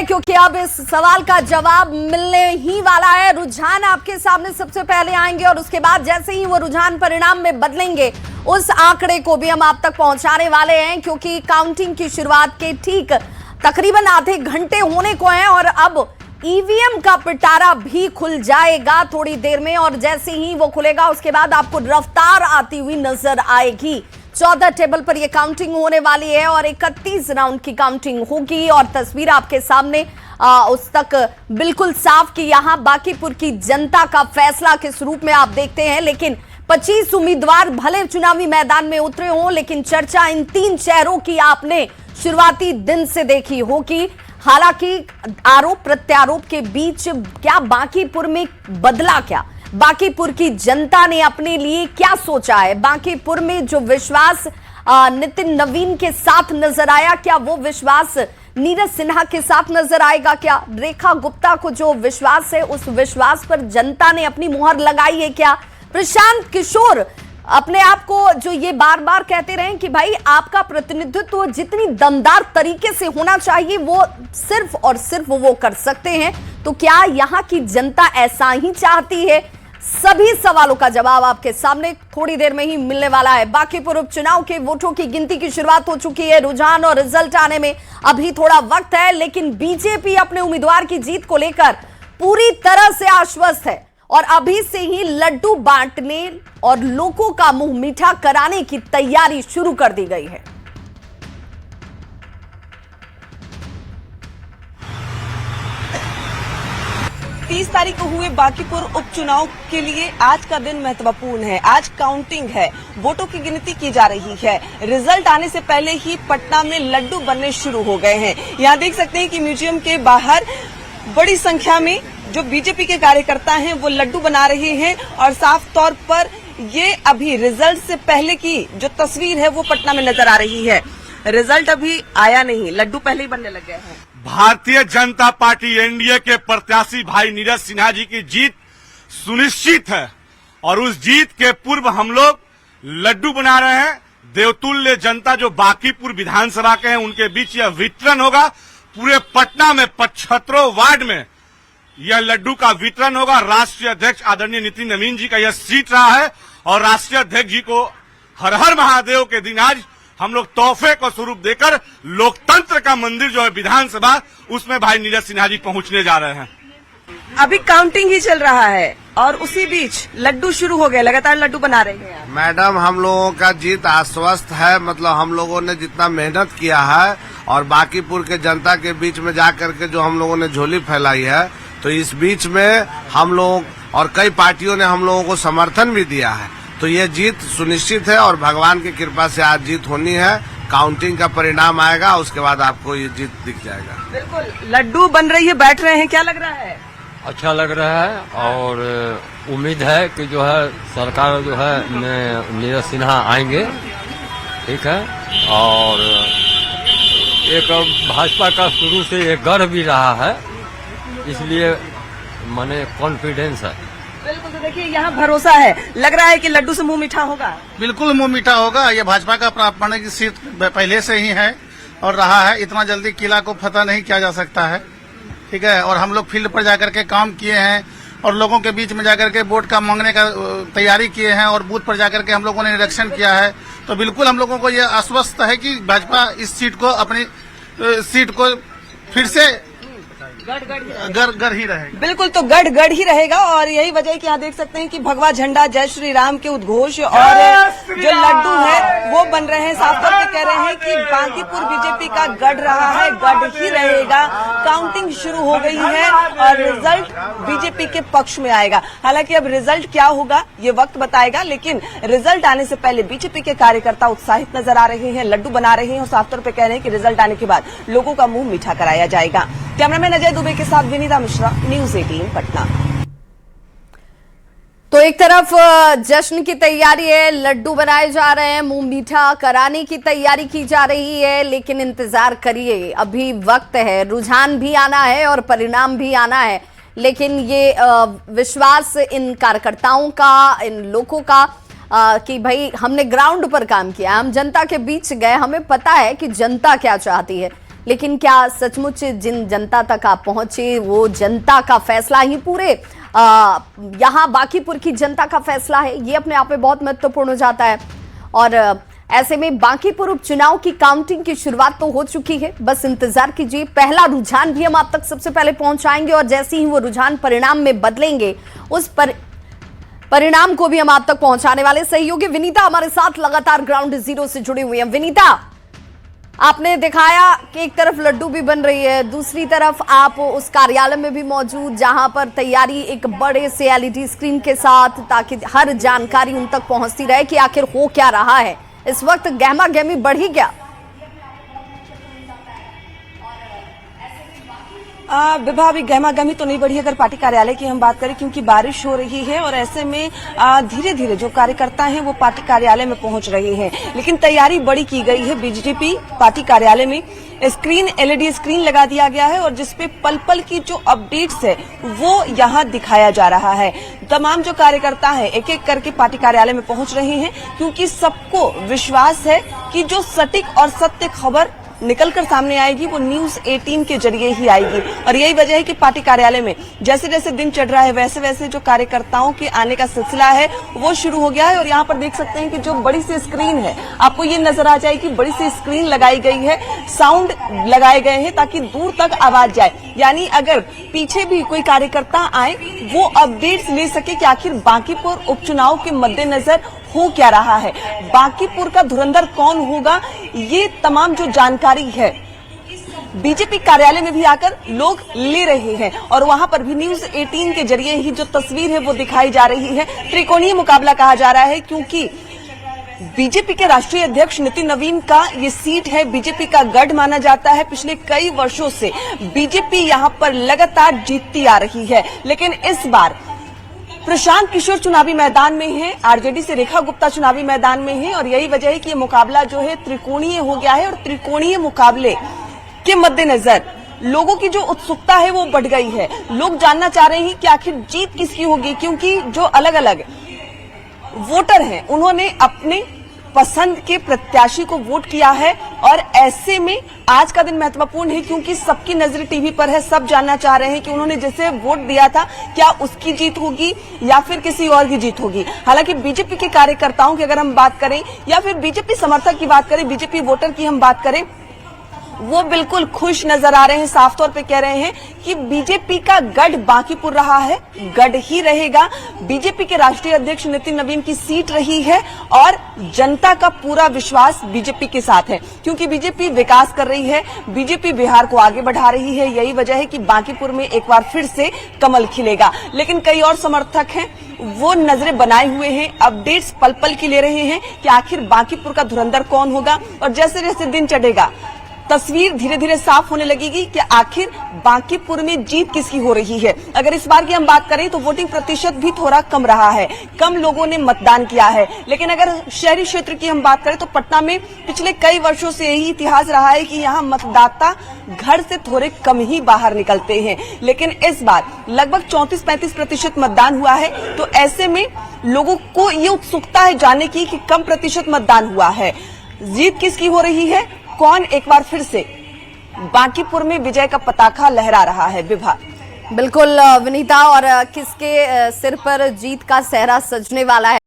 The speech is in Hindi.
क्योंकि अब इस सवाल का जवाब मिलने ही वाला है। रुझान आपके सामने सबसे पहले आएंगे और उसके बाद जैसे ही वो रुझान परिणाम में बदलेंगे उस आंकड़े को भी हम आप तक पहुंचाने वाले हैं, क्योंकि काउंटिंग की शुरुआत के ठीक तकरीबन आधे घंटे होने को हैं और अब ईवीएम का पिटारा भी खुल जाएगा थोड़ी देर में। और जैसे ही वो खुलेगा उसके बाद आपको रफ्तार आती हुई नजर आएगी। 14 टेबल पर यह काउंटिंग होने वाली है और 31 राउंड की काउंटिंग होगी और तस्वीर आपके सामने उस तक बिल्कुल साफ कि यहां बांकीपुर की जनता का फैसला किस रूप में आप देखते हैं। लेकिन 25 उम्मीदवार भले चुनावी मैदान में उतरे हों, लेकिन चर्चा इन 3 चेहरों की आपने शुरुआती दिन से देखी होगी। हालांकि आरोप प्रत्यारोप के बीच क्या बांकीपुर में बदला, क्या बांकीपुर की जनता ने अपने लिए क्या सोचा है, बांकीपुर में जो विश्वास नितिन नवीन के साथ नजर आया क्या वो विश्वास नीरज सिन्हा के साथ नजर आएगा, क्या रेखा गुप्ता को जो विश्वास है उस विश्वास पर जनता ने अपनी मुहर लगाई है, क्या प्रशांत किशोर अपने आप को जो ये बार बार कहते रहे कि भाई आपका प्रतिनिधित्व जितनी दमदार तरीके से होना चाहिए वो सिर्फ और सिर्फ वो कर सकते हैं, तो क्या यहां की जनता ऐसा ही चाहती है? सभी सवालों का जवाब आपके सामने थोड़ी देर में ही मिलने वाला है। बांकीपुर उपचुनाव के वोटों की गिनती की शुरुआत हो चुकी है। रुझान और रिजल्ट आने में अभी थोड़ा वक्त है, लेकिन बीजेपी अपने उम्मीदवार की जीत को लेकर पूरी तरह से आश्वस्त है और अभी से ही लड्डू बांटने और लोगों का मुंह मीठा कराने की तैयारी शुरू कर दी गई है। तीस तारीख को हुए बांकीपुर उपचुनाव के लिए आज का दिन महत्वपूर्ण है। आज काउंटिंग है, वोटों की गिनती की जा रही है। रिजल्ट आने से पहले ही पटना में लड्डू बनने शुरू हो गए हैं। यहाँ देख सकते हैं कि म्यूजियम के बाहर बड़ी संख्या में जो बीजेपी के कार्यकर्ता हैं वो लड्डू बना रहे हैं और साफ तौर पर ये अभी रिजल्ट से पहले की जो तस्वीर है वो पटना में नजर आ रही है। रिजल्ट अभी आया नहीं, लड्डू पहले ही बनने लग गए हैं। भारतीय जनता पार्टी एनडीए के प्रत्याशी भाई नीरज सिन्हा जी की जीत सुनिश्चित है और उस जीत के पूर्व हम लोग लड्डू बना रहे हैं। देवतुल्य जनता जो बांकीपुर विधानसभा के हैं उनके बीच यह वितरण होगा। पूरे पटना में 75 वार्ड में यह लड्डू का वितरण होगा। राष्ट्रीय अध्यक्ष आदरणीय नितिन नवीन जी का यह सीट रहा है और राष्ट्रीय अध्यक्ष जी को हर हर महादेव के दिन आज हम लोग तोहफे को स्वरूप देकर लोकतंत्र का मंदिर जो है विधानसभा उसमें भाई नीरज सिन्हा जी पहुंचने जा रहे हैं। अभी काउंटिंग ही चल रहा है और उसी बीच लड्डू शुरू हो गए, लगातार लड्डू बना रहे हैं। मैडम, हम लोगों का जीत आश्वस्त है। मतलब हम लोगों ने जितना मेहनत किया है और बांकीपुर के जनता के बीच में जा करके जो हम लोगों ने झोली फैलाई है, तो इस बीच में हम लोग और कई पार्टियों ने हम लोगों को समर्थन भी दिया है, तो ये जीत सुनिश्चित है और भगवान की कृपा से आज जीत होनी है। काउंटिंग का परिणाम आएगा, उसके बाद आपको ये जीत दिख जाएगा। बिल्कुल, लड्डू बन रही है, बैठ रहे हैं, क्या लग रहा है? अच्छा लग रहा है और उम्मीद है कि जो है सरकार जो है नीरज सिन्हा आएंगे, ठीक है। और एक भाजपा का शुरू से एक गर्व भी रहा है, इसलिए माने कॉन्फिडेंस है। बिल्कुल, तो देखिए यहाँ भरोसा है, लग रहा है कि लड्डू से मुंह मीठा होगा। बिल्कुल मुंह मीठा होगा। ये भाजपा का प्राप्त की सीट पहले से ही है और रहा है। इतना जल्दी किला को फतह नहीं किया जा सकता है, ठीक है। और हम लोग फील्ड पर जाकर के काम किए हैं और लोगों के बीच में जाकर के वोट का मांगने का तैयारी किए हैं और बूथ पर जाकर के हम लोगों ने निरीक्षण किया है। तो बिल्कुल हम लोगों को ये आश्वस्त है कि भाजपा इस सीट को अपनी सीट को फिर से गढ़ ही रहेगा। बिल्कुल, तो गढ़ ही रहेगा और यही वजह है कि यहाँ देख सकते हैं कि भगवा झंडा जय श्री राम के उद्घोष और जो लड्डू है वो बन रहे हैं। साफ तौर पे कह रहे हैं कि बांकीपुर बीजेपी का गढ़ रहा है, गढ़ ही रहेगा। काउंटिंग शुरू हो गई है और रिजल्ट बीजेपी के पक्ष में आएगा। हालांकि अब रिजल्ट क्या होगा ये वक्त बताएगा, लेकिन रिजल्ट आने से पहले बीजेपी के कार्यकर्ता उत्साहित नजर आ रहे हैं, लड्डू बना रहे हैं और साफ तौर पर कह रहे हैं कि रिजल्ट आने के बाद लोगों का मुंह मीठा कराया जाएगा। कैमरामैन अजय दुबे के साथ विनीता मिश्रा, न्यूज़ 18 पटना। तो एक तरफ जश्न की तैयारी है, लड्डू बनाए जा रहे हैं, मुंह मीठा कराने की तैयारी की जा रही है, लेकिन इंतजार करिए, अभी वक्त है। रुझान भी आना है और परिणाम भी आना है, लेकिन ये विश्वास इन कार्यकर्ताओं का, इन लोगों का कि भाई हमने ग्राउंड पर काम किया, हम जनता के बीच गए, हमें पता है कि जनता क्या चाहती है। लेकिन क्या सचमुच जिन जनता तक आप पहुंचे वो जनता का फैसला ही पूरे यहाँ बांकीपुर की जनता का फैसला है? ये अपने आप में बहुत महत्वपूर्ण हो जाता है। और ऐसे में बांकीपुर उपचुनाव की काउंटिंग की शुरुआत तो हो चुकी है, बस इंतजार कीजिए। पहला रुझान भी हम आप तक सबसे पहले पहुंचाएंगे और जैसे ही वो रुझान परिणाम में बदलेंगे उस परिणाम को भी हम आप तक पहुंचाने वाले। सहयोगी विनीता हमारे साथ लगातार ग्राउंड जीरो से जुड़ी हुई है। विनीता, आपने दिखाया कि एक तरफ लड्डू भी बन रही है, दूसरी तरफ आप उस कार्यालय में भी मौजूद जहां पर तैयारी एक बड़े से एलईडी स्क्रीन के साथ, ताकि हर जानकारी उन तक पहुंचती रहे कि आखिर हो क्या रहा है। इस वक्त गहमा गहमी बढ़ी क्या? विभा, अभी गहमा गहमी तो नहीं बढ़ी अगर पार्टी कार्यालय की हम बात करें, क्योंकि बारिश हो रही है और ऐसे में धीरे धीरे जो कार्यकर्ता हैं वो पार्टी कार्यालय में पहुंच रहे हैं। लेकिन तैयारी बड़ी की गई है। बीजेपी पार्टी कार्यालय में स्क्रीन, एलईडी स्क्रीन लगा दिया गया है और जिसपे पल पल की जो अपडेट्स है वो यहाँ दिखाया जा रहा है। तमाम जो कार्यकर्ता हैं एक एक करके पार्टी कार्यालय में पहुंच रहे हैं, क्योंकि सबको विश्वास है कि जो सटीक और सत्य खबर निकलकर सामने आएगी वो न्यूज 18 के जरिए ही आएगी। और यही वजह है कि पार्टी कार्यालय में जैसे जैसे दिन चढ़ रहा है वैसे वैसे जो कार्यकर्ताओं के आने का सिलसिला है वो शुरू हो गया है। और यहाँ पर देख सकते हैं कि जो बड़ी सी स्क्रीन है, आपको ये नजर आ जाएगी, बड़ी सी स्क्रीन लगाई गई है, साउंड लगाए गए हैं ताकि दूर तक आवाज जाए। यानी अगर पीछे भी कोई कार्यकर्ता आए वो अपडेट्स ले सके कि आखिर बांकीपुर उपचुनाव के मद्देनजर हो क्या रहा है, बांकीपुर का धुरंधर कौन होगा, ये तमाम जो जानकारी है बीजेपी कार्यालय में भी आकर लोग ले रहे हैं। और वहां पर भी न्यूज 18 के जरिए ही जो तस्वीर है वो दिखाई जा रही है। त्रिकोणीय मुकाबला कहा जा रहा है, क्योंकि बीजेपी के राष्ट्रीय अध्यक्ष नितिन नवीन का ये सीट है, बीजेपी का गढ़ माना जाता है। पिछले कई वर्षों से बीजेपी यहां पर लगातार जीतती आ रही है, लेकिन इस बार प्रशांत किशोर चुनावी मैदान में है, आरजेडी से रेखा गुप्ता चुनावी मैदान में है। और यही वजह है कि ये मुकाबला जो है त्रिकोणीय हो गया है। और त्रिकोणीय मुकाबले के मद्देनजर लोगों की जो उत्सुकता है वो बढ़ गई है। लोग जानना चाह रहे हैं कि आखिर जीत किसकी होगी, क्योंकि जो अलग अलग वोटर हैं उन्होंने अपने पसंद के प्रत्याशी को वोट किया है। और ऐसे में आज का दिन महत्वपूर्ण है, क्योंकि सबकी नजर टीवी पर है। सब जानना चाह रहे हैं कि उन्होंने जैसे वोट दिया था क्या उसकी जीत होगी या फिर किसी और की जीत होगी। हालांकि बीजेपी के कार्यकर्ताओं की अगर हम बात करें या फिर बीजेपी समर्थक की बात करें, बीजेपी वोटर की हम बात करें, वो बिल्कुल खुश नजर आ रहे हैं। साफ तौर पे कह रहे हैं कि बीजेपी का गढ़ बांकीपुर रहा है, गढ़ ही रहेगा। बीजेपी के राष्ट्रीय अध्यक्ष नितिन नवीन की सीट रही है और जनता का पूरा विश्वास बीजेपी के साथ है, क्योंकि बीजेपी विकास कर रही है, बीजेपी बिहार को आगे बढ़ा रही है। यही वजह है कि बांकीपुर में एक बार फिर से कमल खिलेगा। लेकिन कई और समर्थक हैं वो नजरें बनाए हुए हैं, अपडेट्स पल पल की ले रहे हैं कि आखिर बांकीपुर का धुरंधर कौन होगा। और जैसे जैसे दिन चढ़ेगा तस्वीर धीरे धीरे साफ होने लगेगी कि आखिर बांकीपुर में जीत किसकी हो रही है। अगर इस बार की हम बात करें तो वोटिंग प्रतिशत भी थोड़ा कम रहा है, कम लोगों ने मतदान किया है। लेकिन अगर शहरी क्षेत्र की हम बात करें तो पटना में पिछले कई वर्षों से यही इतिहास रहा है कि यहाँ मतदाता घर से थोड़े कम ही बाहर निकलते हैं। लेकिन इस बार लगभग 34-35% मतदान हुआ है। तो ऐसे में लोगों को ये उत्सुकता है जानने की कि कम प्रतिशत मतदान हुआ है, जीत किसकी हो रही है, कौन एक बार फिर से बांकीपुर में विजय का पताका लहरा रहा है। विभा, बिल्कुल विनीता, और किसके सिर पर जीत का सेहरा सजने वाला है।